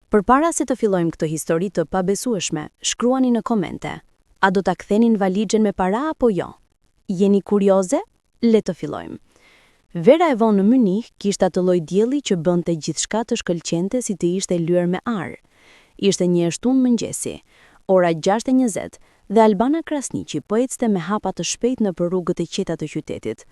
Përpara se të fillojmë këtë histori të pabesueshme, shkruani në komente. A do ta kthenin valixhen me para apo jo? Jeni kurioze? Le të fillojmë. Vera e vonë në Munich kishte atë lloj dielli që bënte gjithçka të shkëlqente si të ishte lyer me ar. Ishte një shtunë mëngjesi, ora 6:20, dhe Albana Krasniqi po ecte me hapa të shpejt nëpër rrugët e qeta të qytetit.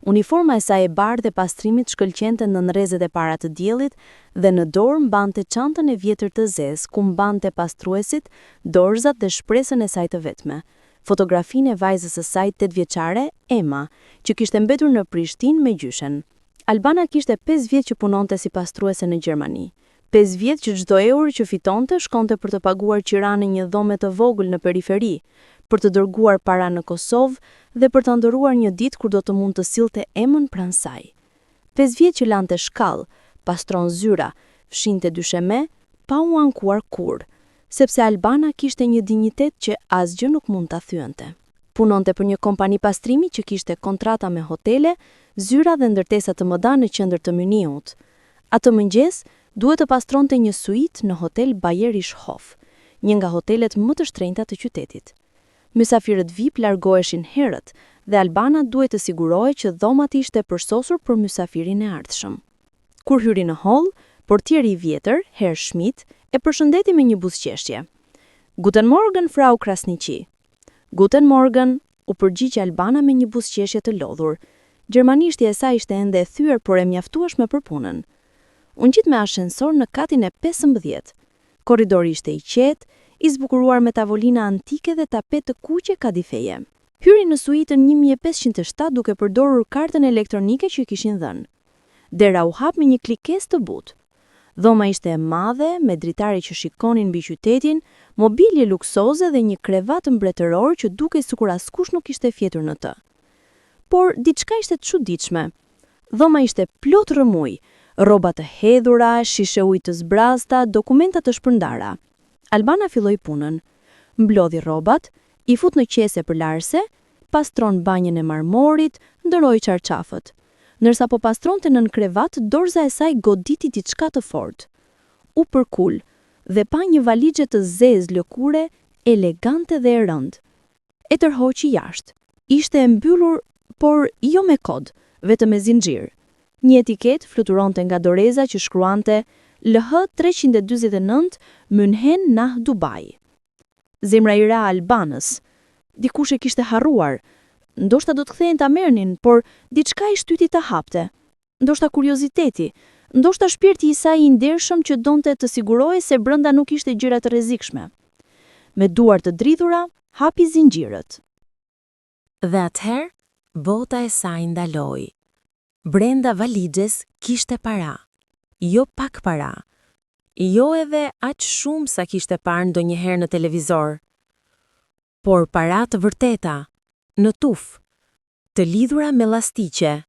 Uniforma e saj e bardhë e pastrimit shkëlqente në rrezet e para të diellit dhe në dorë mbante çantën e vjetër të zezë ku mbante pastruesit, dorëzat dhe shpresën e saj të vetme. Fotografinë e vajzës së saj 8-vjeçare, Emma, që kishte mbetur në Prishtinë me gjyshen. Albana kishte 5 vjet që punonte si pastruese në Gjermani. 5 vjet që çdo euro që fitonte shkonte për të paguar qiranën një dhome të vogël në periferi, për të dërguar para në Kosovë dhe për të ndëruar një ditë kur do të mund të sillte Emën pranë saj. 5 vjet që lante shkallë, pastron zyra, fshinte dysheme, pa u ankuar kurrë, sepse Albana kishte një dinjitet që asgjë nuk mund ta thyente. Punonte për një kompani pastrimi që kishte kontrata me hotele, zyra dhe ndërtesa të mëdha në qendër të Munichut. Atë mëngjes duhet të pastronte një suite në hotel Bayerisch Hof, një nga hotelet më të shtrenjta të qytetit. Mysafirët VIP largoheshin herët dhe Albana duhet të sigurohej që dhoma ishte përsosur për mysafirin e ardhshëm. Kur hyri në hall, portieri i vjetër, Herr Schmidt, e përshëndeti me një buzëqeshje. "Guten Morgen, Frau Krasniqi." "Guten Morgen," u përgjigj Albana me një buzëqeshje të lodhur. Gjermanishtja e saj ishte ende e thyer, por e mjaftueshme për punën. U ngjit me ashensor në katin e 15. Korridori ishte i qetë, i zbukuruar me tavolina antike dhe tapet të kuqe kadifeje. Hyri në suitën 1507 duke përdorur kartën elektronike që i kishin dhënë. Dera u hap me një klikesë të butë. Dhoma ishte e madhe, me dritare që shikonin mbi qytetin, mobilje luksoze dhe një krevat mbretëror që dukej sikur askush nuk ishte fjetur në të. Por diçka ishte të çuditshme. Dhoma ishte plot rrëmuj, rroba të hedhura, shishe ujë të zbrazta, dokumenta të shpërndara. Albana filloi punën. Mblodhi rrobat, i fut në qese përlarse, pastron banjën e marmorit, ndëroi çarçafët. Ndërsa po pastronte nën krevat, dorza e saj goditi diçka të fortë. U përkul dhe pa një valixhe të zezë lëkure, elegante dhe e rëndë. E tërhoqi jashtë. Ishte e mbyllur, por jo me kod, vetëm me zinxhir. Një etiket fluturonte nga doreza që shkruante LH 349 München nach Dubai. Zemra i ra Albanës. Dikush e kishte harruar. Ndoshta do të kthehen ta merrnin, por diçka i shtyti ta hapte. Ndoshta kurioziteti, ndoshta shpirti i saj i ndershëm që donte të sigurohej se brenda nuk ishte gjëra të rrezikshme. Me duar të dridhura, hapi zinxhirët. Dhe atëherë, bota e saj ndaloi. Brenda valixhes kishte para. Jo pak para. Jo edhe aq shumë sa kishte parë ndonjëherë në televizor. Por para të vërteta, në tuf, të lidhura me llastiqe,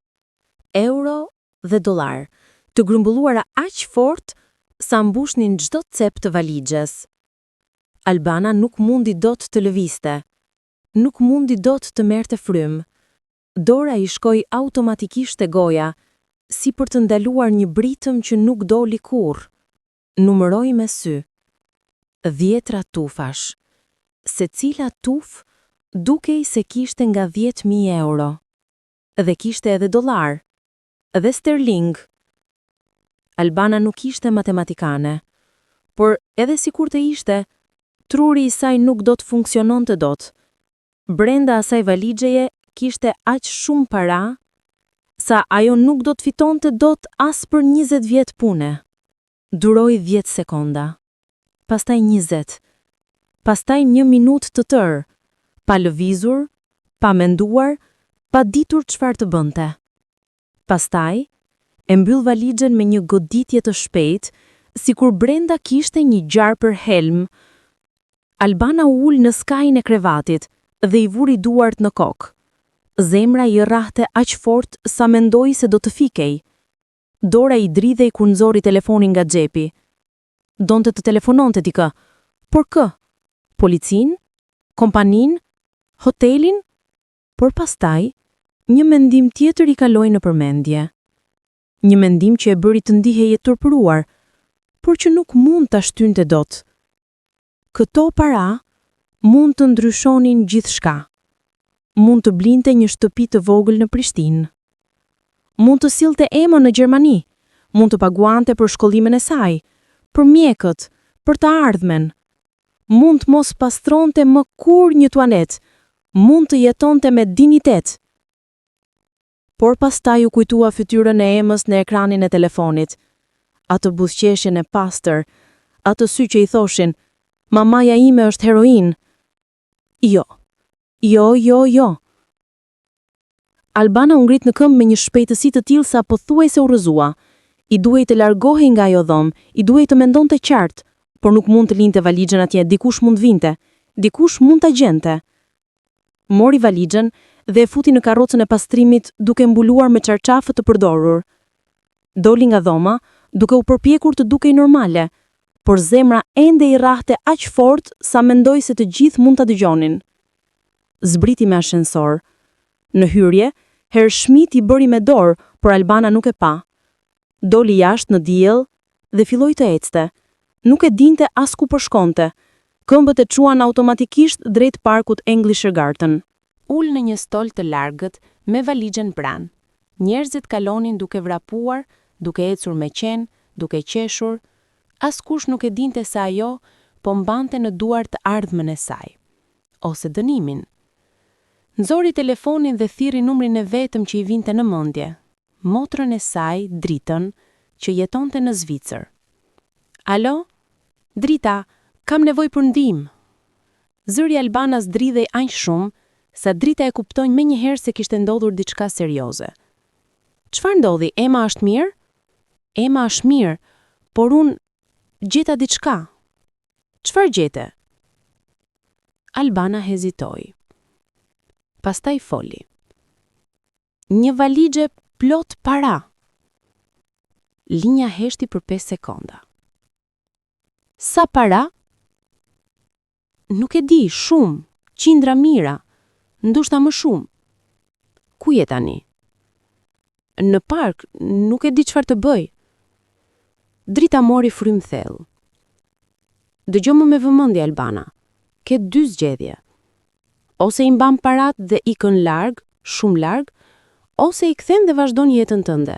euro dhe dollar, të grumbulluara aq fort sa mbushnin çdo cep të valixhes. Albana nuk mundi dot të lëviste. Nuk mundi dot të merrte frym. Dora i shkoi automatikisht te goja, si për të ndaluar një britëm që nuk doli kurrë. Numëroi me sy. 10 tufash. Secila tuf dukej se kishte nga 10.000 euro. Dhe kishte edhe dollar. Dhe sterling. Albana nuk ishte matematikane. Por edhe sikur të ishte, truri i saj nuk do të funksiononte dot. Brenda asaj valixheje kishte aq shumë para, sa ajo nuk do të fitonte dot as për 20 vjet pune. Duroi 10 sekonda. Pastaj 20. Pastaj 1 minutë të tërë, pa lëvizur, pa menduar, pa ditur çfarë të bënte. Pastaj e mbyll valixhen me një goditje të shpejtë, sikur brenda kishte një gjar për helm. Albana u ul në skajin e krevatit dhe i vuri duart në kokë. Zemra i rrahte aq fort sa mendoi se do të fikej. Dora i dridhej kur nxori telefonin nga xhepi. Donte të telefononte dikë. Por kë? Policin? Kompanin? Hotelin? Por pastaj, një mendim tjetër i kaloi në përmendje. Një mendim që e bëri të ndihej e turpëruar. por që nuk mund ta shtynte dot. Këto para mund të ndryshonin gjithçka. Mund të blinte një shtëpi të vogël në Prishtinë. Mund të sillte emën në Gjermani, mund të paguante për shkollimin e saj, për mjekët, për të ardhmen. Mund të mos pastronte më kur një tualet, mund të jetonte me dinitet. Por pastaj u kujtua fytyrën e emës në ekranin e telefonit, atë buzëqeshjen e pastër, atë sy që i thoshin, mamaja ime është heroin. Jo. Albana u ngrit në këmbë me një shpejtësi të tillë sa pothuajse u rrëzua. I duhej të largohej nga ajo dhomë, i duhej të mendonte qartë, por nuk mund të linte valixhen atje, dikush mund vinte, dikush mund ta gjente. Mori valixhen dhe e futi në karrocën e pastrimit duke mbuluar me çarçafe të përdorur. Doli nga dhoma duke u përpjekur të dukej normale, por zemra ende i rrahte aq fort sa mendoi se të gjithë mund ta dëgjonin. Zbriti me ashensor. Në hyrje, Herr Schmidt i bëri me dorë, por Albana nuk e pa. Doli jashtë në diell dhe filloi të ecte. Nuk e dinte as ku po shkonte. Këmbët e çuan automatikisht drejt parkut Englischer Garten. Ul në një stol të largët me valixhen pranë. Njerëzit kalonin duke vrapuar, duke ecur me qen, duke qeshur. Askush nuk e dinte se ajo po mbante në duar të ardhmen e saj, ose dënimin. Nxori telefonin dhe thirri numrin e vetëm që i vinte në mendje, motrën e saj, Dritën, që jetonte në Zvicër. Alo? Drita, kam nevojë për ndihmë. Zëri i Albanas dridhej aq shumë sa Drita e kuptoi menjëherë se kishte ndodhur diçka serioze. Çfarë ndodhi? Ema është mirë? Ema është mirë, por unë gjeta diçka. Çfarë gjete? Albana hezitoi. Pastaj foli. Një valixhe plot para. Linja heshti për 5 sekonda. Sa para? Nuk e di, shumë, qindra mira, ndoshta më shumë. Ku je tani? Në park, nuk e di çfarë të bëj. Drita mori frym thellë. Dëgjoj më me vëmendje, Albana. Ke 2 zgjedhje. Ose i mban parat dhe ikën larg, shumë larg, ose i kthen dhe vazhdon jetën tënde.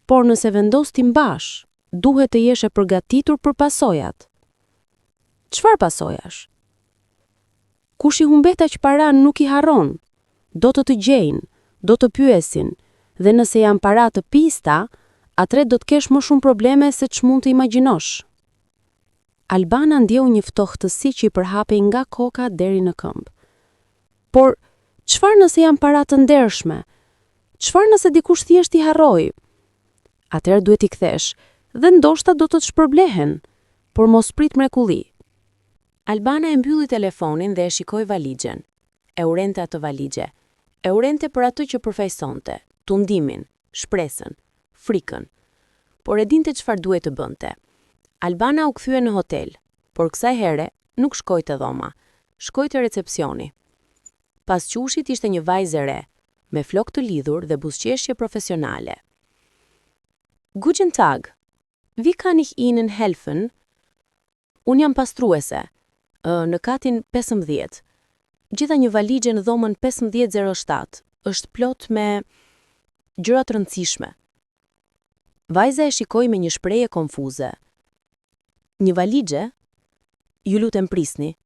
Por nëse vendos ti mbash, duhet të jesh e përgatitur për pasojat. Çfarë pasojash? Kush i humbet aq para nuk i harron. Do të gjejnë, do të pyesin, dhe nëse janë para të pista, atëre do të kesh më shumë probleme se ç'mund të imagjinosh. Albana ndjeu një ftohtësi që i përhapej nga koka deri në këmbë. Por, çfarë nëse janë para të ndershme? Çfarë nëse dikush thjesht i harroi? Atëherë duhet i kthesh, dhe ndoshta do të shpërblehen, por mos prit mrekulli. Albana e mbylli telefonin dhe e shikoi valixhen. E urrente atë valixhe. E urrente për atë që përfaqësonte, tundimin, shpresën, frikën. Por e dinte çfarë duhet të bënte. Albana u kthye në hotel, por kësaj here nuk shkoi te dhoma, shkoi te recepcioni. Pas qushit ishte një vajzë e re, me flokë të lidhur dhe buzëqeshje profesionale. Guten Tag, wie kann ich Ihnen helfen? Unë jam pastruese, në katin 15. Gjitha një valixhe në dhomën 1507, është plot me gjëra të rëndësishme. Vajza e shikoi me një shprehje konfuze. Një valixhe? Ju lutem prisni.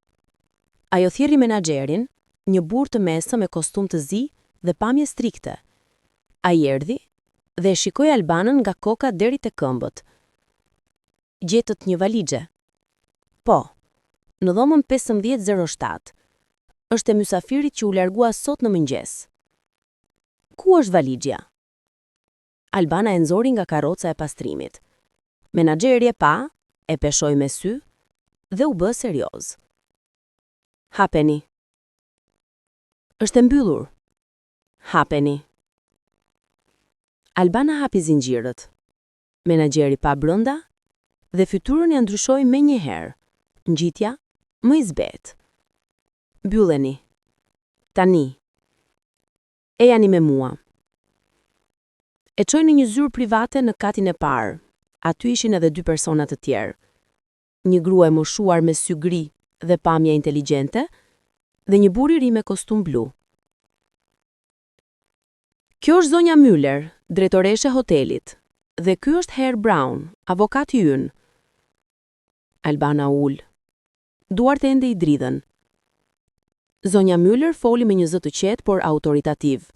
Ajo thirri menaxherin, një burr të mesëm me kostum të zi dhe pamje strikte. Ai erdhi dhe e shikoi Albanën nga koka deri te këmbët. Gjetët një valixhe? Po, në dhomën 1507. Është e mysafirit që u largua sot në mëngjes. Ku është valixhja? Albana e nxori nga karroca e pastrimit. Menaxheri e pa, e peshoi me sy dhe u bë serioz. Hapeni. Është e mbyllur. Hapeni. Albana hapi zinxhirët. Menaxheri pa brenda dhe fytyrën ja ndryshoi menjëherë. Ngjitja më i zbet. Mbylleni. Tani. Ejani me mua. E çoi në një zyrë private në katin e parë. Aty ishin edhe 2 persona të tjerë. Një grua e moshuar me sy gri dhe pamje inteligjente dhe një burr i ri me kostum blu. Kjo është zonja Müller, drejtoreshe e hotelit, dhe ky është Herr Braun, avokati ynë. Albana ul. Duart ende i dridhen. Zonja Müller foli me një zë të qetë por autoritativ.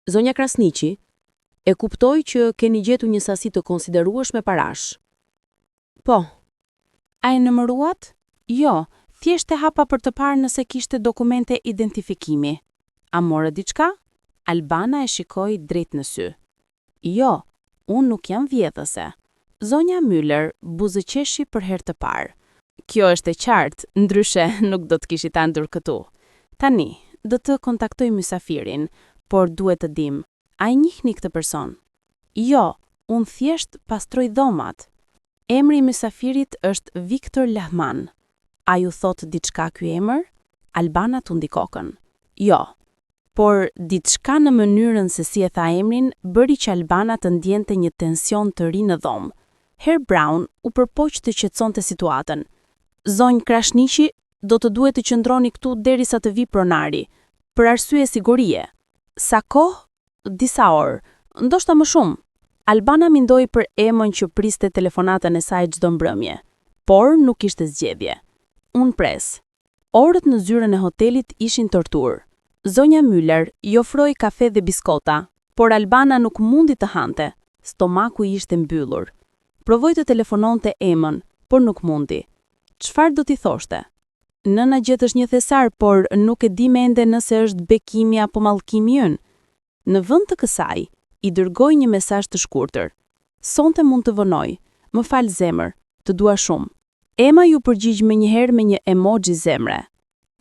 Zonja Krasniqi, e kuptoj që keni gjetur një sasi të konsiderueshme parash. Po. A e numëruat? Jo, thjesht e hapa për të parë nëse kishte dokumente identifikimi. A morë diçka? Albana e shikoi drejt në sy. Jo, unë nuk jam vjedhëse. Zonja Müller buzëqeshi për herë të parë. Kjo është e qartë, ndryshe nuk do të kishit ardhur këtu. Tani, do të kontaktoj mysafirin, por duhet të dim, a e njihni këtë person? Jo, unë thjesht pastroj dhomat. Emri i mysafirit është Viktor Lehman. A ju thot diçka ky emër? Albana tundi kokën. Jo, por diçka në mënyrën se si e tha emrin bëri që Albana të ndjente një tension të ri në dhomë. Herr Braun u përpoq të qetësonte situatën. Zonjë Krasniqi, do të duhet të qëndroni këtu derisa të vi pronari, për arsye sigurie. Sa kohë? Disa orë, ndoshta më shumë. Albana mendoi për emën që priste telefonatën e saj çdo mbrëmje, por nuk kishte zgjedhje. Unë pres. Orët në zyrën e hotelit ishin torturë. Zonja Müller i ofroi kafe dhe biskota, por Albana nuk mundi të hante. Stomaku i ishte mbyllur. Provoi të telefononte Emën, por nuk mundi. Çfarë do t'i thoshte? Nëna gjet është një thesar, por nuk e di mende nëse është bekimi apo mallkimi ynë. Në vend të kësaj, i dërgoi një mesazh të shkurtër. Sonte mund të vonoj. Më fal zemër, të dua shumë. Ema ju përgjigj menjëherë me një emoji zemre.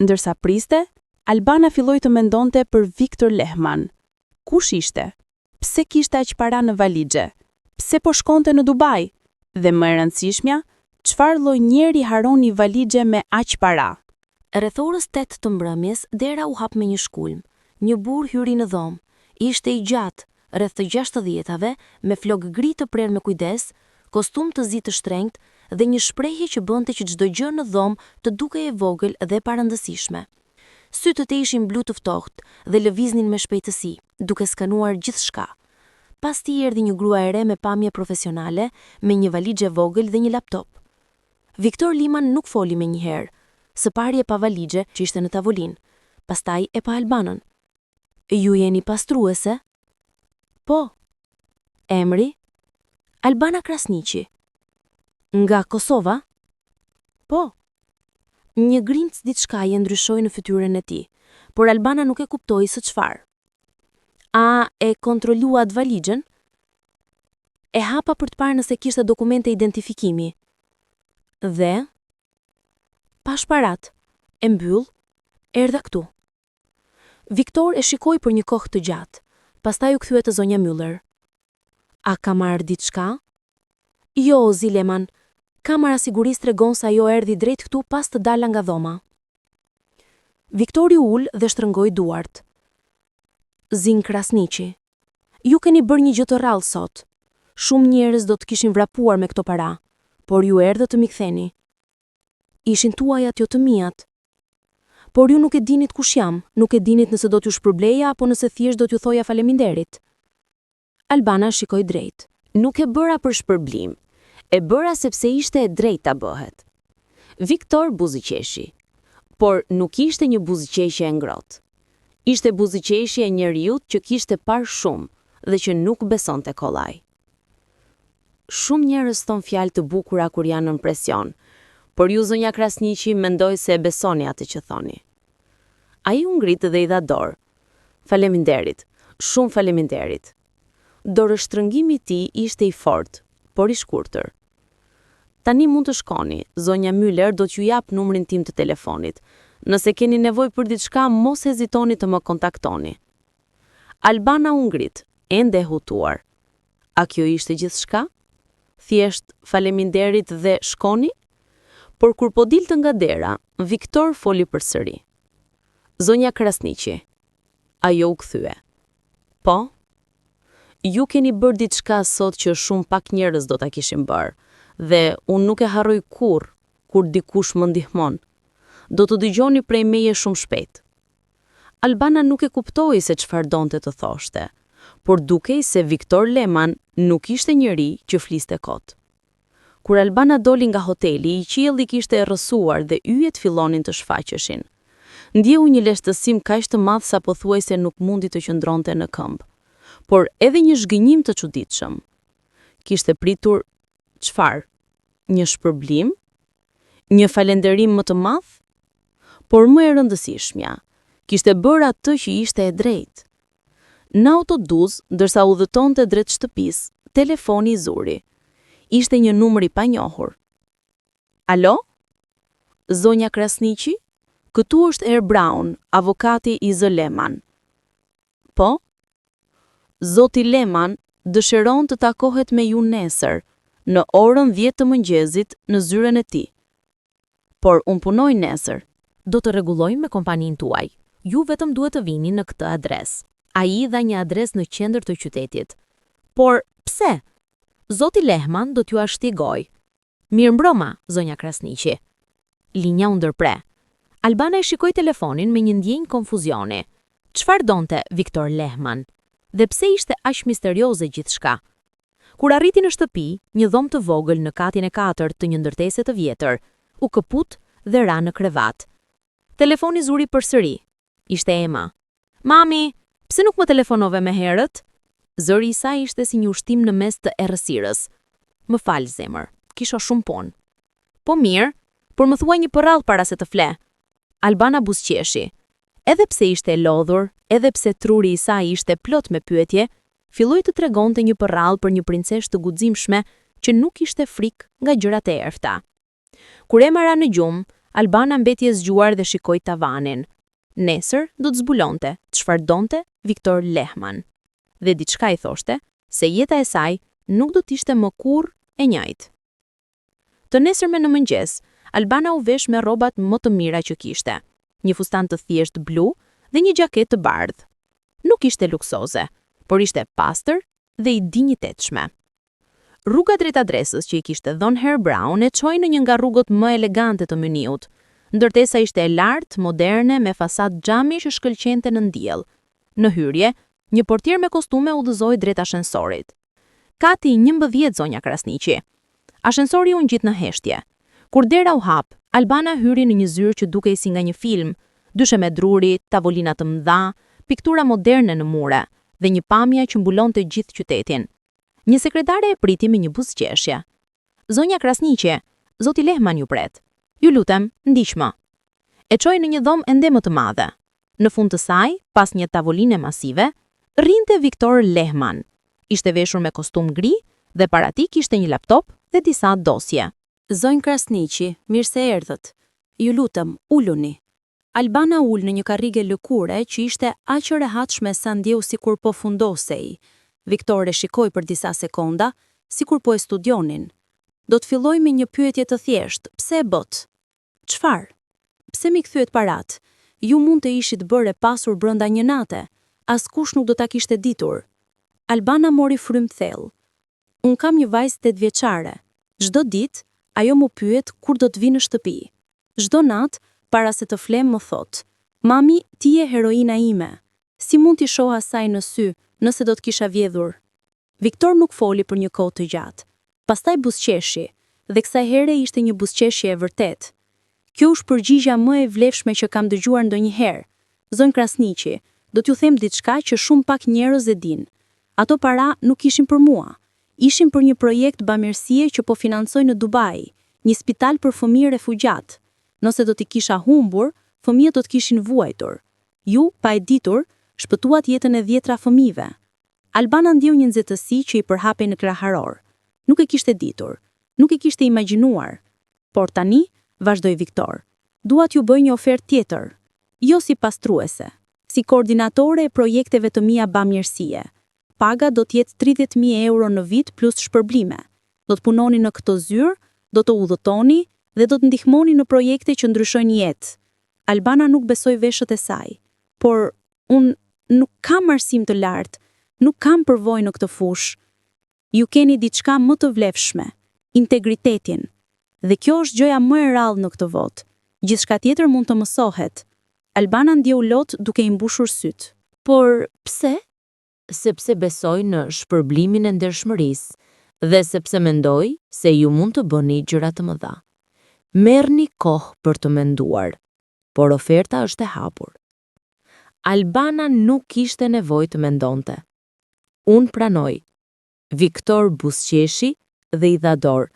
Ndërsa priste, Albana filloi të mendonte për Viktor Lehman. Kush ishte? Pse kishte aq para në valixhe? Pse po shkonte në Dubai? Dhe më e rëndësishmja, çfarë lloj njeri haroni valixhe me aq para? Rreth orës 8 të mbrëmjes, dera u hap me një shkulm. Një burr hyri në dhomë. Ishte i gjatë, rreth të 60-tave, me flok gri të prerë me kujdes, kostum të zi të shtrenjtë dhe një shprehje që bënte që çdo gjë në dhomë të dukej e vogël dhe parandësishme. Sytët e ishin blu të ftohtë dhe lëviznin me shpejtësi, duke skanuar gjithçka. Pas tij erdhi një grua e re me pamje profesionale, me një valixhe vogël dhe një laptop. Viktor Lehman nuk foli menjëherë. Së pari e pa valixhe që ishte në tavolinë, pastaj e pa Albanën. Ju jeni pastruese? Po. Emri? Albana Krasniqi. Nga Kosova? Po. Një grimc diçka i ndryshoi në fytyrën e tij, por Albana nuk e kuptoi se çfarë. A e kontrolluat valixhen? E hapa për të parë nëse kishte dokumente identifikimi. Dhe pa shparat, e mbyll, erdha këtu. Viktor e shikoi për një kohë të gjatë, pastaj u kthye te zonja Müller. A ka marrë diçka? Jo, Zileman. Kamera sigurisë tregon se ajo erdhi drejt këtu pas të dala nga dhoma. Viktori u ul dhe shtrëngoi duart. Zin Krasniqi, ju keni bërë një gjë të rrallë sot. Shumë njerëz do të kishin vrapuar me këto para, por ju erdhët të mi ktheni. Ishin tuajat jo të mijat. Por ju nuk e dinit kush jam, nuk e dinit nëse do t'ju shpërbleja apo nëse thjesht do t'ju thoja faleminderit. Albana shikoi drejt. Nuk e bëra për shpërblim. E bëra sepse ishte e drejtë ta bëhet. Viktor buzëqeshi, por nuk ishte një buzëqeshje e ngrohtë. Ishte buzëqeshje e njeriut që kishte parë shumë dhe që nuk besonte kollaj. Shumë njerëz thon fjalë të bukura kur janë në presion, por ju zonja Krasniqi mendoi se e besoni atë që thoni. Ai u ngrit dhe i dha dorë. Faleminderit, shumë faleminderit. Dorështrëngimi i tij ishte i fortë, por i shkurtër. Tani mund të shkoni, zonja Müller do t'ju jap numrin tim të telefonit. Nëse keni nevojë për diçka, mos hezitoni të më kontaktoni. Albana u ngrit, ende e hutuar. A kjo ishte gjithçka? Thjesht faleminderit dhe shkoni? Por kur po dilte nga dera, Viktor foli përsëri. Zonja Krasniqi. Ajo u kthye. Po? ju keni bërë diçka sot që shumë pak njerëz do ta kishin bërë, dhe unë nuk e harroj kur dikush më ndihmon. Do të dëgjoni prej meje shumë shpejt. Albana nuk e kuptoi se çfarë donte të thoshte, por dukej se Viktor Lehman nuk ishte njeri që fliste kot. Kur Albana doli nga hoteli, i qielli kishte errësuar dhe yjet fillonin të shfaqeshin. Ndjeu një leshtësim kaq të madh sa pothuajse nuk mundi të qëndronte në këmbë, por edhe një zhgënjim të çuditshëm. Kishte pritur çfarë? Një shpërblim? Një falënderim më të madh? Por më e rëndësishmja, kishte bërë atë që ishte e drejtë. Në autobus, ndërsa udhëtonte drejt shtëpisë, telefoni i zuri. Ishte një numër i panjohur. Alo? Zonja Krasniqi? Këtu është Air Brown, avokati i zë Lehman. Po? Zoti Lehman dëshiron të takohet me ju nesër, në orën 10 të mëngjesit në zyren e tij. Por unë punoj nesër. Do të rregullojmë me kompaninë tuaj. Ju vetëm duhet të vini në këtë adresë. Ai dha një adresë në qendër të qytetit. Por pse? Zoti Lehman do t'ju shpjegoj. Mirëmbrëma, zonja Krasniqi. Linja u ndërpre. Albana e shikoi telefonin me një ndjenjë konfuzioni. Çfarë donte Viktor Lehman? Dhe pse ishte aq misterioze gjithçka? Kur arriti në shtëpi, një dhomë të vogël në katin e 4 të një ndërtese të vjetër, u këput dhe ra në krevat. Telefoni zuri përsëri. Ishte Ema. Mami, pse nuk më telefonove më herët? Zëri i saj ishte si një ushtim në mes të errësirës. Më fal zemër, kisha shumë punë. Po mirë, por më thuaj një përrall para se të fle. Albana buzëqeshi. Edhe pse ishte e lodhur, edhe pse truri i saj ishte plot me pyetje, filloi të tregonte një përrall për një princeshë të guximshme që nuk ishte frikë nga gjërat e errta. Kur Ema ra në gjumë, Albana mbeti e zgjuar dhe shikoi tavanin. Nesër do të zbulonte çfarë donte Viktor Lehman. Dhe diçka i thoshte se jeta e saj nuk do të ishte më kurrë e njëjtë. Të nesërmen në mëngjes, Albana u vesh me rrobat më të mira që kishte. Një fustan të thjeshtë blu dhe një xhaketë të bardhë. Nuk ishte luksoze, por ishte pastër dhe i dinjitetshme. Rruga drejt adresës që i kishte dhënë Air Brown e çoi në një nga rrugët më elegante të Myniut. Ndërtesa ishte e lartë, moderne, me fasadë xhami që shkëlqente në diell. Në hyrje, një portier me kostume udhëzoi drejt ashensorit. Kati 11, zonja Krasniqi. Ashensori u ngjit në heshtje. Kur dera u hap, Albana hyri në një zyrë që dukej si nga një film, dyshe me druri, tavolina të mëdha, piktura moderne në mure dhe një pamje që mbulonte gjithë qytetin. Një sekretare e priti me një buzëqeshje. Zonja Krasniqi, zoti Lehman ju pret. Ju lutem, ndiqmë. E çoi në një dhomë ende më të madhe. Në fund të saj, pas një tavoline masive, rrinte Viktor Lehman. Ishte veshur me kostum gri dhe para tij kishte një laptop dhe disa dosje. Zonjë Krasniqi, mirë se erdhët. Ju lutem, uluni. Albana ul në një karrige lëkure që ishte aq e rehatshme sa ndjeu sikur po fundosej. Viktor e shikoi për disa sekonda, sikur po e studionin. Do të filloj me një pyetje të thjeshtë. Pse e bët? Çfarë? Pse mi kthyet parat? Ju mund të ishit bërë pasur brenda një nate. Askush nuk do ta kishte ditur. Albana mori frymë thellë. Un kam një vajzë 8 vjeçare. Çdo ditë ajo më pyet kur do të vi në shtëpi. Çdo natë para se të flem më thot: "Mami, ti je heroina ime. Si mund t'i shoh asaj në sy nëse do të kisha vjedhur?" Viktor nuk foli për një kohë të gjatë. Pastaj buzëqeshi, dhe kësaj here ishte një buzëqeshje e vërtet. Kjo është përgjigja më e vlefshme që kam dëgjuar ndonjëherë. Zonjë Krasniqi, do t'ju them diçka që shumë pak njerëz e din. Ato para nuk ishin për mua. Ishin për një projekt bamirësie që po financoj në Dubai, një spital për fëmijë refugjat. Nëse do t'i kisha humbur, fëmijët do t'kishin vuajtur. Ju, pa e ditur, shpëtuat jetën e 10 fëmijëve. Albana ndjeu një nxehtësi që i përhapej në kraharor. Nuk e kishte ditur, nuk e kishte imagjinuar. Por tani, vazhdoi Viktor, dua t'ju bëj një ofertë tjetër. Jo si pastruese, si koordinatore e projekteve të mia bamirësie. Paga do të jetë 30.000 euro në vit plus shpërblime. Do të punoni në këtë zyrë, do të udhëtoni dhe do të ndihmoni në projekte që ndryshojnë jetë. Albana nuk besoi veshët e saj. Por unë nuk kam arsim të lartë. nuk kam përvojë në këtë fushë. Ju keni diçka më të vlefshme, integritetin. Dhe kjo është gjëja më e rrallë në këtë votë. Gjithçka tjetër mund të mësohet. Albana ndjeu lot duke i mbushur syt. Por pse? Sepse besoj në shpërblimin e ndershmërisë dhe sepse mendoj se ju mund të bëni gjëra të mëdha. Merrni kohë për të menduar, por oferta është e hapur. Albana nuk kishte nevojë të mendonte. Unë pranoj. Viktor busqeshi dhe i dha dorë.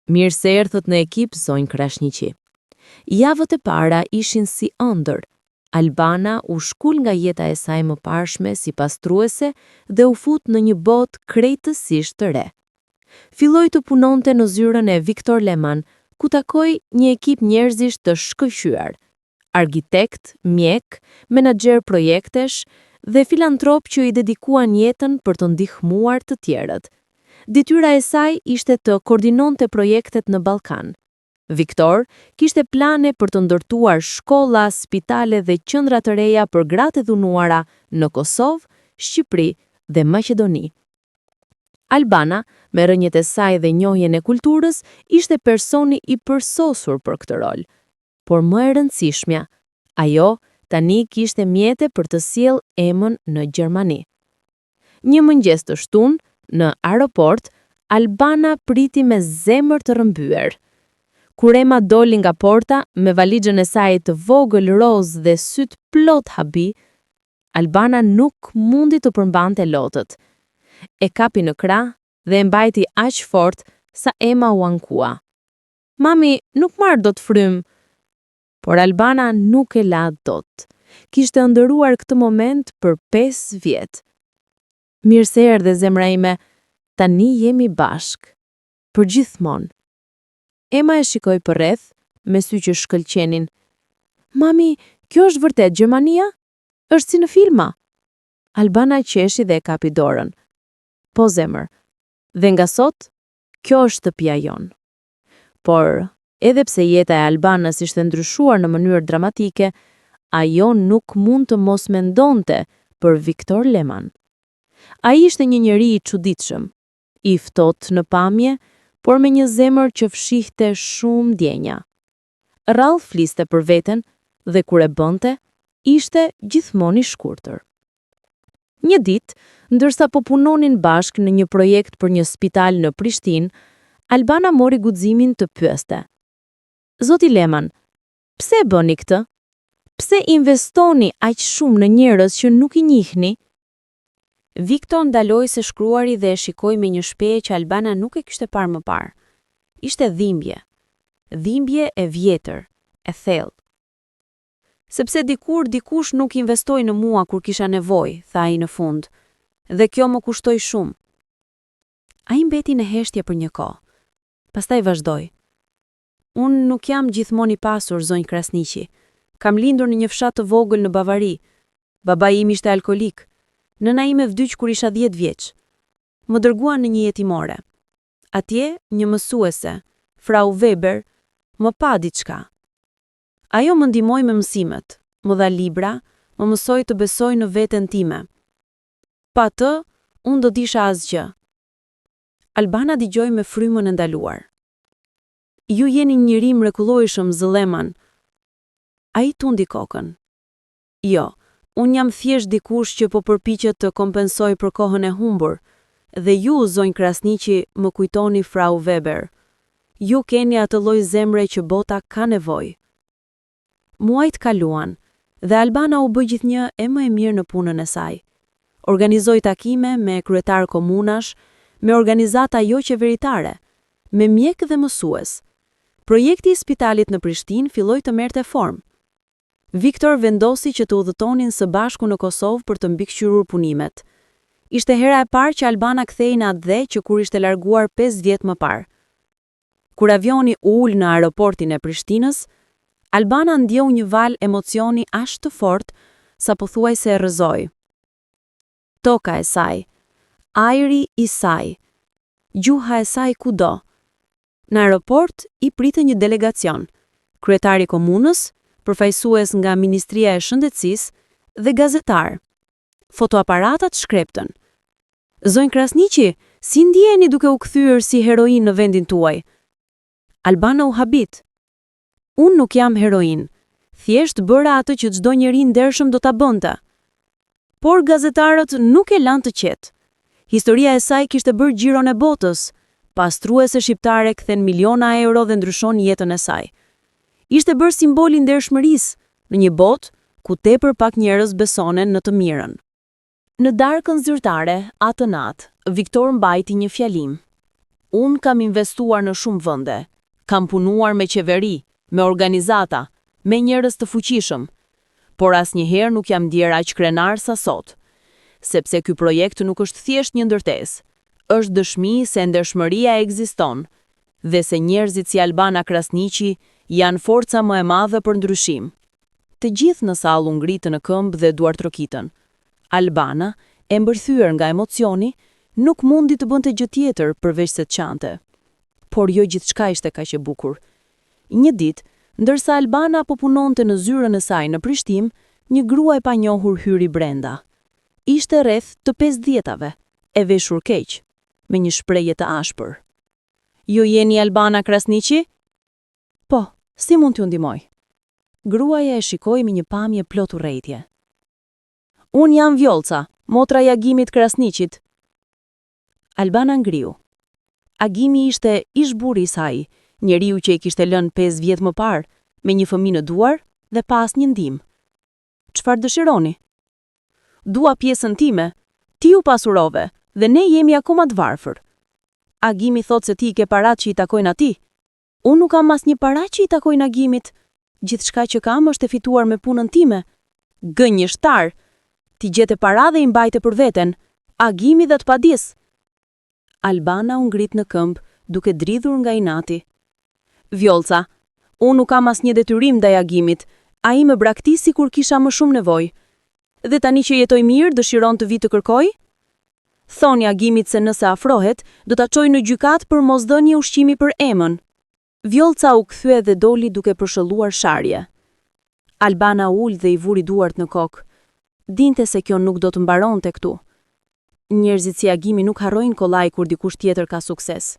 Mirë se erdhët në ekip, zonjë Krasniqi. Javët e para ishin si ëndër. Albana u shkul nga jeta e saj më parshme si pastruese dhe u fut në një botë krejtësisht të re. Filloi të punonte në zyrën e Viktor Leman, ku takoi një ekip njerëzish të shkëlqyer, arkitekt, mjek, menaxher projektesh dhe filantrop që i dedikuan jetën për të ndihmuar të tjerët. Detyra e saj ishte të koordinonte projektet në Ballkan. Viktor kishte plane për të ndërtuar shkolla, spitale dhe qendra të reja për gratë e dhunuara në Kosovë, Shqipëri dhe Maqedoni. Albana, me rënjet e saj dhe njohjen e kulturës, ishte personi i përsosur për këtë rol. Por më e rëndësishmja, ajo tani kishte mjete për të sjellë emën në Gjermani. Një mëngjes të shtunë, në aeroport, Albana priti me zemër të rrëmbyer. Kur Ema doli nga porta me valixhen e saj të vogël roz dhe syt plot habi, Albana nuk mundi të përmbante lotët. E kapi në krah dhe e mbajti aq fort sa Ema u ankua. Mami, nuk marr dot frym. Por Albana nuk e la dot. Kishte ndëruar këtë moment për 5 vjet. Mirë se erdhe zemra ime, tani jemi bashk. Për gjithmonë. Ema e shikoi përreth, me sy që shkëlqenin. Mami, kjo është vërtet Gjermania? Është si në filma? Albana qeshi dhe e kapi dorën. Po zemër, dhe nga sot, kjo është shtëpia jonë. Por, edhe pse jeta e Albanës ishte ndryshuar në mënyrë dramatike, ajo nuk mund të mos mendonte për Viktor Leman. Ai ishte një njeri i çuditshëm, i ftohtë në pamje, por me një zemër që fshihte shumë ndjenja. Rrallë fliste për veten dhe kur e bënte, ishte gjithmonë i shkurtër. Një ditë, ndërsa po punonin bashkë në një projekt për një spital në Prishtinë, Albana mori guximin të pyeste. Zoti Leman, pse bëni këtë? Pse investoni aq shumë në njerëz që nuk i njihni? Viktor ndaloi së shkruari dhe e shikoi me një shpejje që Albana nuk e kishte parë më parë. Ishte dhimbje. Dhimbje e vjetër, e thellë. Sepse dikush nuk investoi në mua kur kisha nevojë, tha ai në fund. Dhe kjo më kushtoi shumë. Ai mbeti në heshtje për një kohë. Pastaj vazhdoi. Unë nuk jam gjithmonë i pasur, zonjë Krasniqi. Kam lindur në një fshat të vogël në Bavari. Babai im ishte alkolik. Nëna ime vdiq kur isha 10 vjeç. Më dërguan në një jetimore. Atje, një mësuese, Frau Weber, më pa diçka. Ajo më ndihmoi me mësimet, më dha libra, më mësoi të besoj në veten time. Pa të, unë do t'isha asgjë. Albana dëgjoi me frymën e ndaluar. Ju jeni një njeri mrekullueshëm, Zëleman. Ai tundi kokën. Jo, unë jam thjesht dikush që po përpiqet të kompensoj për kohën e humbur, dhe ju, zonjë Krasniqi, më kujtoni Frau Weber. Ju keni atë lloj zemre që bota ka nevojë. Muajt kaluan, dhe Albana u bë gjithnjë e më e mirë në punën e saj. Organizoi takime me kryetar komunash, me organizata jo qeveritare, me mjek dhe mësues. Projekti i spitalit në Prishtinë filloi të merrte formë. Viktor vendosi që të udhëtonin së bashku në Kosovë për të mbikëqyrur punimet. Ishte hera e parë që Albana kthehej në atë dhe që kur ishte larguar 5 vjet më parë. Kur avioni u ul në aeroportin e Prishtinës, Albana ndjeu një val emocioni aq të fortë sa pothuajse e rrëzoi. Toka e saj, ajri i saj, gjuha e saj kudo. Në aeroport i pritej një delegacion, kryetari i komunës, përfaqësues nga Ministria e Shëndetësisë dhe gazetar. Fotoaparatat shkreptën, Zonjë Krasniqi, si ndjeni duke u kthyer si heroin në vendin tuaj? Albana u habit. Unë nuk jam heroin. Thjesht bëra atë që çdo njeri ndershëm do ta bënte. Por gazetarët nuk e lanë të qetë. Historia e saj kishte bërë xhiron e botës. Pastruese shqiptare kthen miliona euro dhe ndryshon jetën e saj. Ishte bërë simbol i ndershmërisë në një botë ku tepër pak njerëz besonen në të mirën. Në darkën zyrtare, atë natë, Viktor mbajti një fjalim. Unë kam investuar në shumë vende. Kam punuar me qeveri, me organizata, me njerëz të fuqishëm. Por asnjëherë nuk jam ndier aq krenar sa sot. Sepse ky projekt nuk është thjesht një ndërtesë. Është dëshmi se ndershmëria ekziston dhe se njerëzit si Albana Krasniqi janë forca më e madhe për ndryshim. Të gjithë në sallë u ngritën në këmbë dhe duart trokitën. Albana, e mbërthyer nga emocioni, nuk mundi të bënte gjë tjetër përveç se të qante. Por jo gjithçka ishte kaq e bukur. Një ditë, ndërsa Albana po punonte në zyrën e saj në Prishtinë, një grua e panjohur hyri brenda. Ishte rreth të 50-tave, e veshur keq, me një shprehje të ashpër. Ju jeni Albana Krasniqi? Po, si mund t'ju ndihmoj? Gruaja e shikoi me një pamje plot urrejtje. Unë jam Vjolca, motra e Agimit Krasniqit. Albana ngriu. Agimi ishte ish-burri i saj, njeriu që i kishte lënë 5 vjet më parë, me një fëmijë në duar dhe pas një ndihmë. Çfarë dëshironi? Dua pjesën time. Ti u pasurove dhe ne jemi akoma të varfër. Agimi thot se ti ke paratë që i takojnë atij. Unë nuk kam asnjë para që i takojnë Agimit. Gjithçka që kam është e fituar me punën time. Gënjeshtar. Ti gjete para dhe i mbajte për veten. Agimi dhe të padis. Albana u ngrit në këmbë, duke dridhur nga inati. Vjolca, unë nuk kam asnjë detyrim ndaj Agimit. Ai më braktisi kur kisha më shumë nevojë. Dhe tani që jetoj mirë, dëshiron të vi të kërkoj? Thoni Agimit se nëse afrohet, do ta çoj në gjykatë për mosdhënie ushqimi për emën. Vjolca u kthye dhe doli duke përshëlluar sharje. Albana ul dhe i vuri duart në kokë. Dinte se kjo nuk do të mbaronte këtu. Njerëzit si Agimi nuk harrojnë kollaj kur dikush tjetër ka sukses.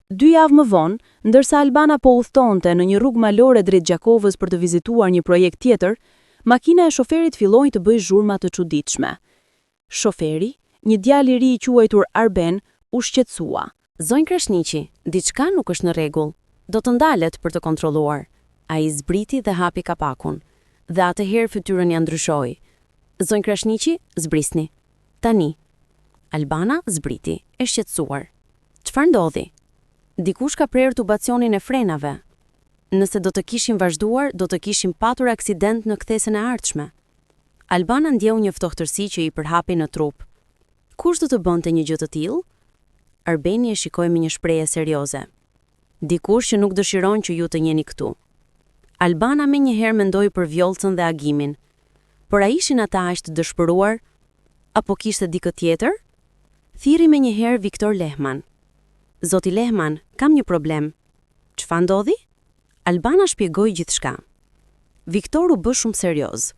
2 javë më vonë, ndërsa Albana po udhtonte në një rrugë malore drejt Gjakovës për të vizituar një projekt tjetër, makina e shoferit filloi të bëjë zhurma të çuditshme. Shoferi, një djalë i ri i quajtur Arben, u shqetësua. Zonjë Krasniqi, diçka nuk është në rregull. Do të ndalet për të kontrolluar. Ai zbriti dhe hapi kapakun. Dhe atëherë fytyrën ja ndryshoi. Zonjë Krasniqi, zbrisni. Tani. Albana zbriti, e shqetësuar. Çfarë ndodhi? Dikush ka prerë tubacionin e frenave. Nëse do të kishim vazhduar, do të kishim patur aksident në kthesën e ardhshme. Albana ndjeu një ftohtërsi që i përhapi në trup. Kush do të bënte një gjë të tillë? Arbeni e shikoi me një shprehje serioze. Dikush që nuk dëshiron që ju të jeni këtu. Albana menjëherë mendoi për Vjolcën dhe Agimin. Por a ishin ata aq të dëshpëruar? Apo kishte dikë tjetër? Thirri menjëherë Viktor Lehman. Zoti Lehman, kam një problem. Çfarë ndodhi? Albana shpjegoi gjithçka. Viktor u bë shumë serioz.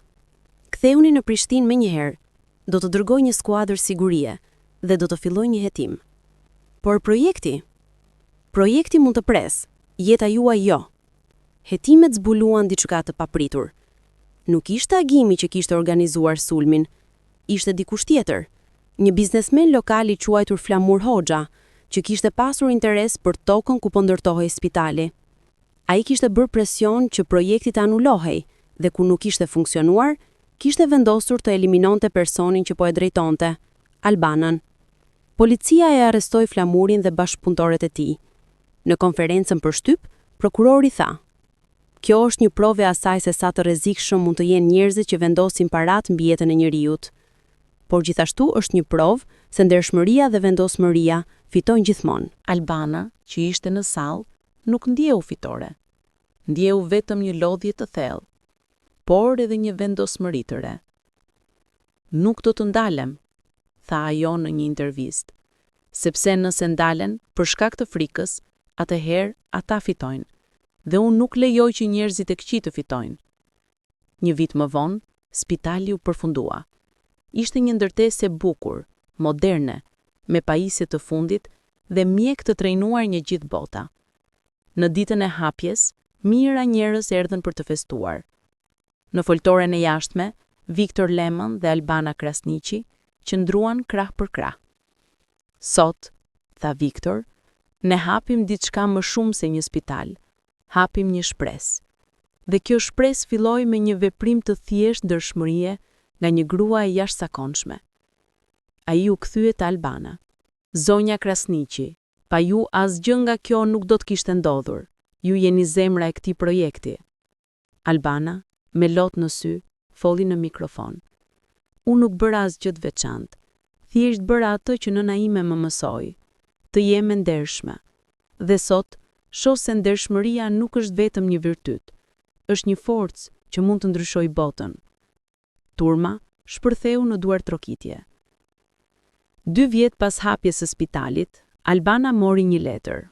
Ktheuni në Prishtinë menjëherë. Do të dërgoj një skuadër sigurie dhe do të filloj një hetim. Por projekti mund të pres, jeta juaj jo. Hetimet zbuluan diçka të papritur. Nuk ishte Agimi që kishte organizuar sulmin, ishte dikush tjetër, një biznesmen lokal i quajtur Flamur Hoxha, që kishte pasur interes për tokën ku po ndërtohej spitali. Ai kishte bërë presion që projekti të anulohej dhe ku nuk ishte funksionuar, kishte vendosur të eliminonte personin që po e drejtonte, Albanën. Policia e arrestoi Flamurin dhe bashkëpunëtorët e tij. Në konferencën për shtyp, prokurori tha: "Kjo është një provë e asaj se sa të rrezikshëm mund të jenë njerëzit që vendosin parat mbi jetën e njerëzit. Por gjithashtu është një provë se ndershmëria dhe vendosmëria fitojnë gjithmonë." Albana, që ishte në sallë, nuk ndjeu fitore. Ndjeu vetëm një lodhje të thellë, por edhe një vendosmëri të re. "Nuk do të ndalem," tha ajo në një intervistë, "sepse nëse ndalen për shkak të frikës, atëherë ata fitojnë, dhe unë nuk lejoj që njerëzit e këqij të fitojnë." Një vit më vonë, spitali u përfundua. Ishte një ndërtesë e bukur, moderne, me pajisje të fundit dhe mjek të trejnuar një gjithë bota. Në ditën e hapjes, mijëra njerëz erdhën për të festuar. Në foltoren e jashtme, Viktor Leman dhe Albana Krasniqi qëndruan krah për krah. Sot, tha Viktor, ne hapim diçka më shumë se një spital, hapim një shpresë. Dhe kjo shpresë filloi me një veprim të thjeshtë ndershmërie nga një grua e jashtëzakonshme. Ai u kthye te Albana. Zonja Krasniqi, pa ju asgjë nga kjo nuk do të kishte ndodhur. Ju jeni zemra e këtij projekti. Albana, me lot në sy, folli në mikrofon. Unë nuk bëra asgjë të veçantë. Thjesht bëra atë që nëna ime më mësoi, të jem e ndershme. Dhe sot, shoh se ndershmëria nuk është vetëm një virtyt, është një forcë që mund të ndryshojë botën. Turma shpërtheu në duar trokitje. 2 vjet pas hapjes së spitalit, Albana mori një letër.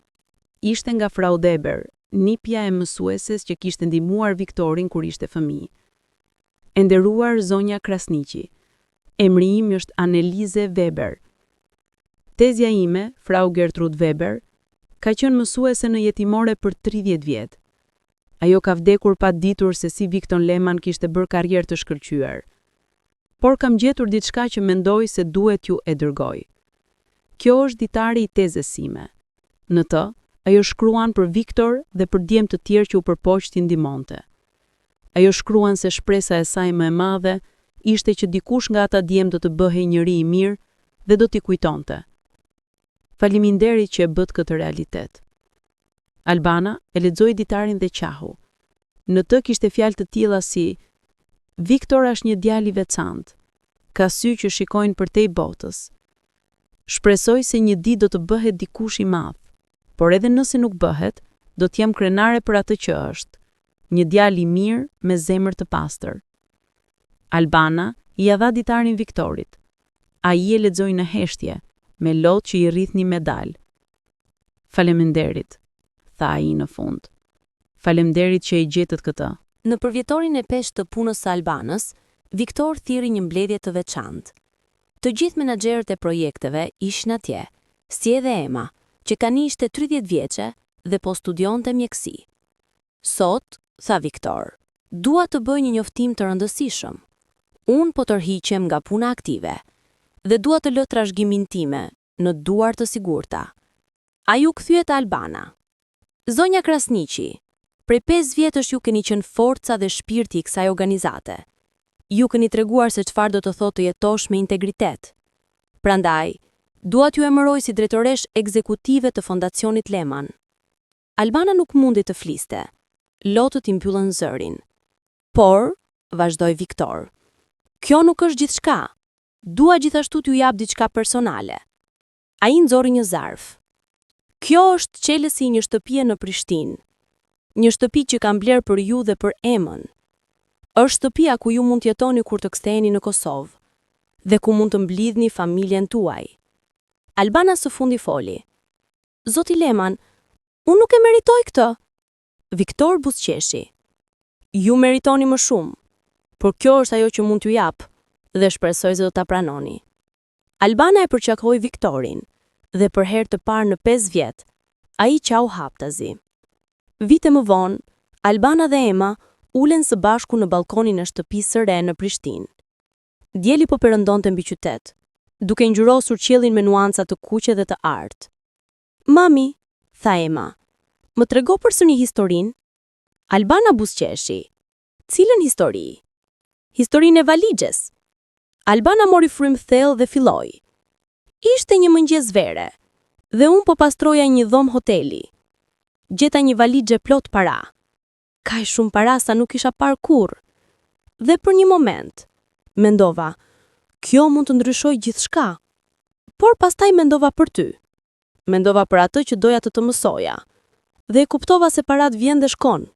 Ishte nga Frau Deber, nipja e mësueses që kishte ndihmuar Viktorin kur ishte fëmijë. E nderuar zonja Krasniqi, emri im është Annelize Weber. Tezja ime, Frau Gertrud Weber, ka qenë mësuese në jetimore për 30 vjet. Ajo ka vdekur pa ditur se si Viktor Leman kishte bërë karrierë të shkëlqyer. Por kam gjetur diçka që mendoj se duhet ju e dërgoj. Kjo është ditari i tezës sime. Në të, ajo shkruan për Viktor dhe për djemt të tjerë që u përpoq t'i ndihmonte. Ajo shkruan se shpresa e saj më e madhe ishte që dikush nga ata djemt do të bëhej njëri i mirë dhe do t'i kujtonte. Faleminderit që e bët këtë realitet. Albana e lexoi ditarin dhe qahu. Në të kishte fjalë të tilla si: Viktor është një djalë i veçantë, ka sy që shikojnë përtej botës. Shpresoj se një ditë do të bëhet dikush i madh, por edhe nëse nuk bëhet, do të jem krenare për atë që është, një djalë i mirë me zemër të pastër. Albana i dha ditarin Viktorit. Ai e lexoi në heshtje, me lot që i rrith një medalë. Faleminderit, tha ai në fund. Faleminderit që i gjetët këtë. Në përvjetorin e peshë të punës së Albanës, Viktor thirrri një mbledhje të veçantë. Të gjithë menaxherët e projekteve ishin atje, si edhe Ema, që tani ishte 30 vjeçe dhe po studionte mjeksi. Sot, tha Viktor, dua të bëj një njoftim të rëndësishëm. Unë po tërhiqem nga puna aktive dhe dua të lë trashëgimin time në duar të sigurta. Ai u kthye te Albana. Zonja Krasniqi, prej 5 vjetësh ju keni qenë forca dhe shpirti i kësaj organizate. Ju keni treguar se çfarë do të thotë të jetosh me integritet. Prandaj, dua t'ju emëroj si drejtoresh ekzekutive të Fondacionit Leman. Albana nuk mundi të fliste. Lotët i mbyllën zërin. Por, vazhdoi Viktor, kjo nuk është gjithçka. Dua gjithashtu t'ju jap diçka personale. Ai nxorri një zarf. Kjo është çelësi i një shtëpie në Prishtinë. Një shtëpi që kam bler për ju dhe për Emën. Është shtëpia ku ju mund të jetoni kur të ktheheni në Kosovë dhe ku mund të mblidhni familjen tuaj. Albana së fundi foli. Zoti Leman, unë nuk e meritoj këtë. Viktor buzëqeshi. Ju meritoni më shumë, por kjo është ajo që mund t'ju jap dhe shpresoj se do ta pranoni. Albana e përqafoi Viktorin dhe për herë të parë në 5 vjet, ai qau haptazi. Vite më vonë, Albana dhe Ema ulen së bashku në balkonin e shtëpisë së re në Prishtinë. Dieli po perëndonte mbi qytet, duke ngjyrosur qiellin me nuanca të kuqe dhe të artë. Mami, tha Ema, më trego përsëri historinë? Albana buzëqeshi. Cilën histori? Historinë e valixhes. Albana mori frymë thellë dhe filloi. Ishte një mëngjes vere dhe unë po pastroja një dhomë hoteli. Gjeta një valixhe plot para. Kaq shumë para sa nuk isha parë kurrë. Dhe për një moment mendova, kjo mund të ndryshojë gjithçka. Por pastaj mendova për ty. Mendova për atë që doja të mësoja. Dhe e kuptova se parat vjen dhe shkon.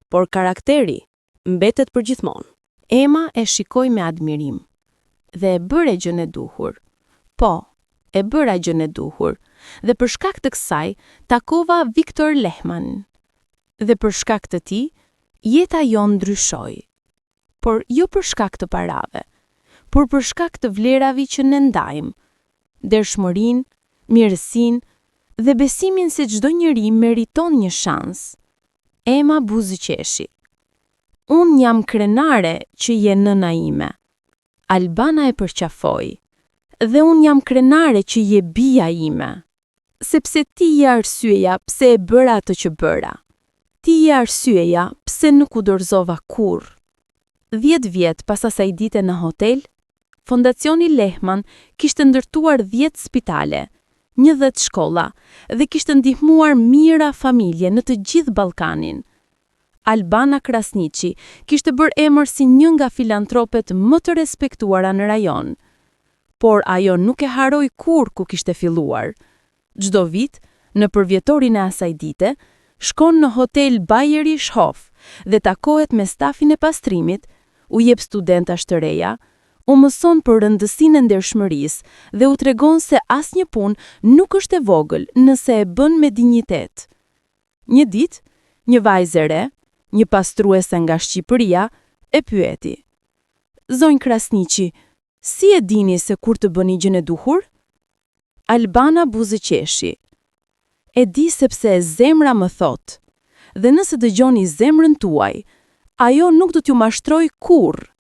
Por karakteri mbetet për gjithmonë. Ema e shikoi me admirim dhe e bëre gjën e duhur. Po, e bëra gjën e duhur dhe për shkak të kësaj takova Viktor Leman. Dhe për shkak të tij, jeta jon ndryshoi. Por jo për shkak të parave, por për shkak të vlerave që ne ndajmë, ndershmërinë, mirësinë dhe besimin se çdo njeri meriton një shans. Ema Buzëqeshi. Unë jam krenare që je nëna ime. Albana e përqafoi. Dhe unë jam krenare që je bia ime. Sepse ti je arsyeja pse e bëra atë që bëra. Ti je arsyeja pse nuk u dorëzova kurrë. 10 vjet pas asaj dite në hotel, Fondacioni Lehman kishte ndërtuar 10 spitale, 10 shkolla dhe kishte ndihmuar mijëra familje në të gjithë Ballkanin. Albana Krasniqi kishte bërë emër si një nga filantropet më të respektuara në rajon. Por ajo nuk e haroi kurrë ku kishte filluar. Çdo vit, në përvjetorin e asaj dite, shkon në hotel Bayerischhof dhe takohet me stafin e pastrimit, u jep studentash të reja, u mëson për rëndësinë e ndershmërisë dhe u tregon se asnjë punë nuk është e vogël nëse e bën me dinjitet. Një ditë, një vajzë e re, një pastruese nga Shqipëria, e pyeti: "Zonjë Krasniqi, si e dini se kur të bëni gjën e duhur?" Albana Buzëqeshi: "E di sepse zemra më thot, dhe nëse dëgjoni zemrën tuaj, ajo nuk do t'ju mashtroj kurrë."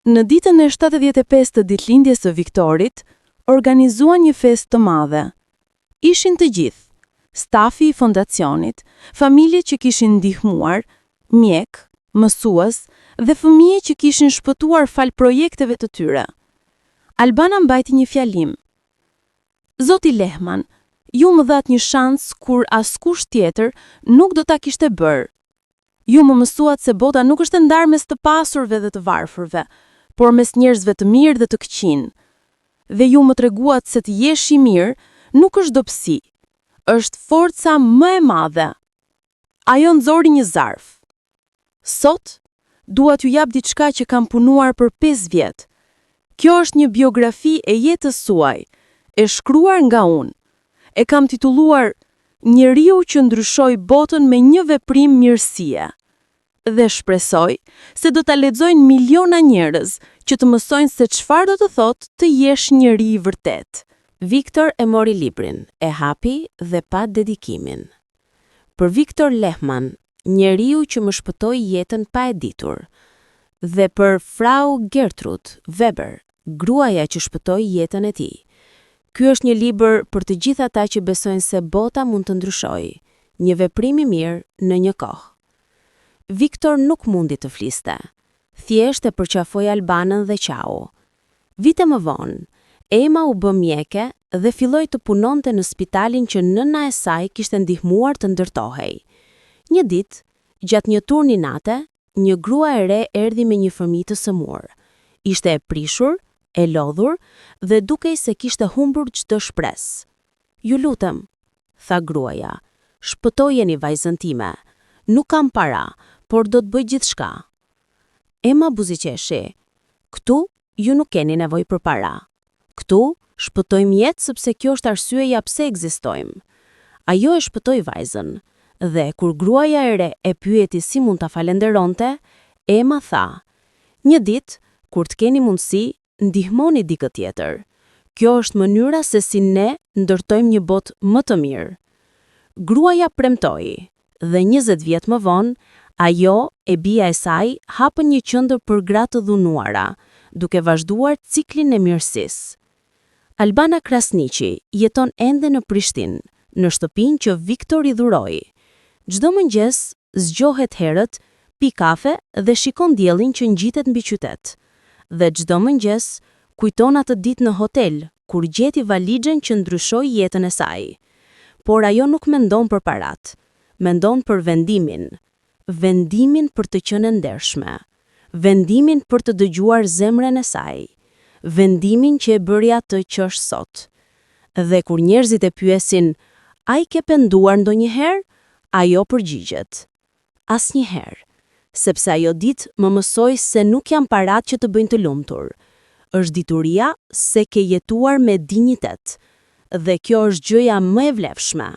Në ditën e 75 të ditëlindjes së Viktorit, organizuan një festë të madhe. Ishin të gjithë, stafi i fondacionit, familje që kishin ndihmuar, mjek, mësues dhe fëmijë që kishin shpëtuar fal projekteve të tyre. Albana mbajti një fjalim: "Zoti Lehman, ju më dhat një shans kur askush tjetër nuk do ta kishte bërë. Ju më mësuat se bota nuk është e ndarë mes të pasurve dhe të varfërve, por mes njerëzve të mirë dhe të këqin. Dhe ju më treguat se të jesh i mirë nuk është dobësi, është forca më e madhe." Ajo nxori një zarf. "Sot, dua t'ju jap diçka që kam punuar për 5 vjet. Kjo është një biografi e jetës suaj, e shkruar nga unë. E kam titulluar Njeriu që ndryshoi botën me një veprim mirësie. Dhe shpresoj se do ta lexojnë miliona njerëz që të mësojnë se çfarë do të thotë të jesh njeri i vërtet." Viktor e mori librin, e hapi dhe pa dedikimin. Për Viktor Lehman, njeriu që më shpëtoi jetën pa e ditur, dhe për Frau Gertrud Weber, gruaja që shpëtoi jetën e tij. Ky është një libër për të gjithë ata që besojnë se bota mund të ndryshojë, një veprim i mirë në një kohë. Viktor nuk mundi të fliste. Thjesht e përqafoi Albanën dhe qau. Vite më vonë, Ema u bë mjeke dhe filloi të punonte në spitalin që nëna e saj kishte ndihmuar të ndërtohej. Një ditë, gjatë një turni nate, një grua e re erdhi me një fëmijë të sëmur. Ishte e prishur, e lodhur dhe dukej se kishte humbur çdo shpresë. "Ju lutem," tha gruaja, "shpëtojeni vajzën time. Nuk kam para, por do të bëj gjithçka." Ema Buzëqeshi: "Këtu ju nuk keni nevojë për para. Këtu shpëtojmë jetë sepse kjo është arsyeja pse ekzistojmë." Ajo e shpëtoi vajzën, dhe kur gruaja e re e pyeti si mund ta falenderonte, Ema tha: "Një ditë, kur të keni mundësi, ndihmoni dikë tjetër. Kjo është mënyra se si ne ndërtojmë një botë më të mirë." Gruaja premtoi, dhe 20 vjet më vonë, ajo e bia e saj hapën një qendër për gra të dhunuara, duke vazhduar ciklin e mirësisë. Albana Krasniqi jeton ende në Prishtinë, në shtëpinë që Viktor i dhuroi. Çdo mëngjes zgjohet herët, pi kafe dhe shikon diellin që ngjitet mbi qytet. Dhe çdo mëngjes kujton atë ditë në hotel, kur gjeti valixhen që ndryshoi jetën e saj. Por ajo nuk mendon për parat, mendon për vendimin për të qenë ndershme, vendimin për të dëgjuar zemrën e saj, vendimin që e bëri atë që është sot. Dhe kur njerëzit e pyesin: "A i ke penduar ndonjëherë?" ajo përgjigjet: "Asnjëherë, sepse ajo ditë më mësoi se nuk janë parat që të bëjnë të lumtur. Është dituria se ke jetuar me dinjitet, dhe kjo është gjëja më e vlefshme."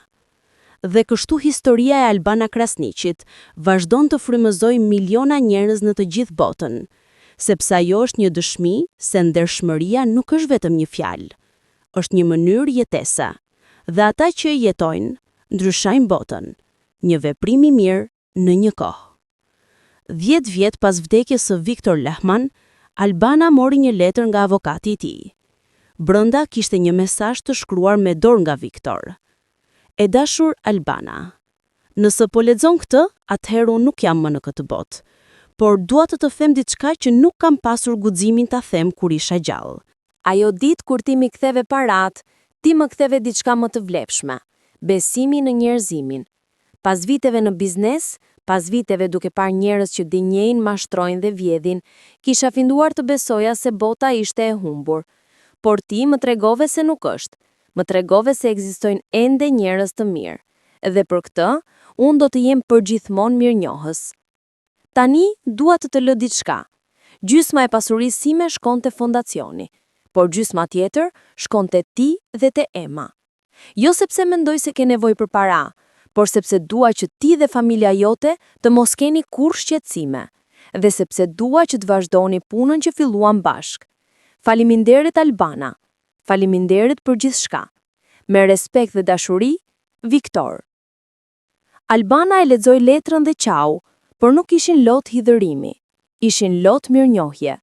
Dhe kështu historia e Albana Krasniqit vazhdon të frymëzojë miliona njerëz në të gjithë botën, sepse ajo është një dëshmi se ndershmëria nuk është vetëm një fjalë, është një mënyrë jetese, dhe ata që e jetojnë ndryshojnë botën, një veprim i mirë në një kohë. 10 vjet pas vdekjes së Viktor Lehman, Albana mori një letër nga avokati i tij. Brenda kishte një mesazh të shkruar me dorë nga Viktor. E dashur Albana, nëse po lexon këtë, atëherë unë nuk jam më në këtë botë, por dua të them diçka që nuk kam pasur guximin ta them kur isha gjallë. Ajo ditë kur ti më ktheve parat, ti më ktheve diçka më të vlefshme, besimi në njerëzimin. Pas viteve në biznes, pas viteve duke parë njerëz që dinjejnë, mashtrojnë dhe vjedhin, kisha filluar të besoja se bota ishte e humbur. Por ti më tregove se nuk është. Më tregove se ekzistojnë ende njerëz të mirë. Dhe për këtë, unë do të jem përgjithmonë mirënjohës. Tani dua të lë diçka. Gjysma e pasurisë sime shkonte fondacioni, por gjysma tjetër shkonte ti dhe te Emma. Jo sepse mendoj se ke nevojë për para, por sepse dua që ti dhe familja jote të mos keni kurrë shqetësime, dhe sepse dua që të vazhdoni punën që filluam bashk. Faleminderit Albana. Faleminderit për gjithçka. Me respekt dhe dashuri, Viktor. Albana e lexoi letrën dhe qau, por nuk ishin lot hidhërimi, ishin lot mirënjohje,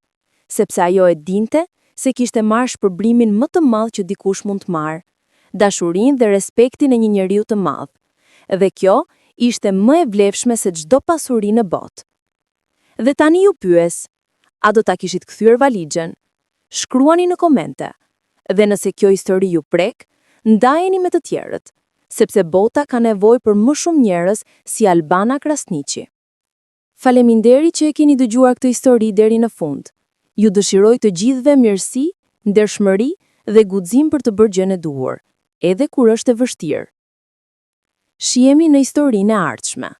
sepse ajo e dinte se kishte marrë shpërblimin më të madh që dikush mund të marrë, dashurinë dhe respektin e një njeriu të madh. Dhe kjo ishte më e vlefshme se çdo pasuri në botë. Dhe tani ju pyes, a do ta kishit kthyer valixhen? Shkruani në komente. Dhe nëse kjo histori ju prek, ndajeni me të tjerët, sepse bota ka nevojë për më shumë njerëz si Albana Krasniqi. Faleminderit që e keni dëgjuar këtë histori deri në fund. Ju dëshiroj të gjithëve mirësi, ndershmëri dhe guxim për të bërë gjën e duhur, edhe kur është e vështirë. Shihemi në historinë e ardhshme.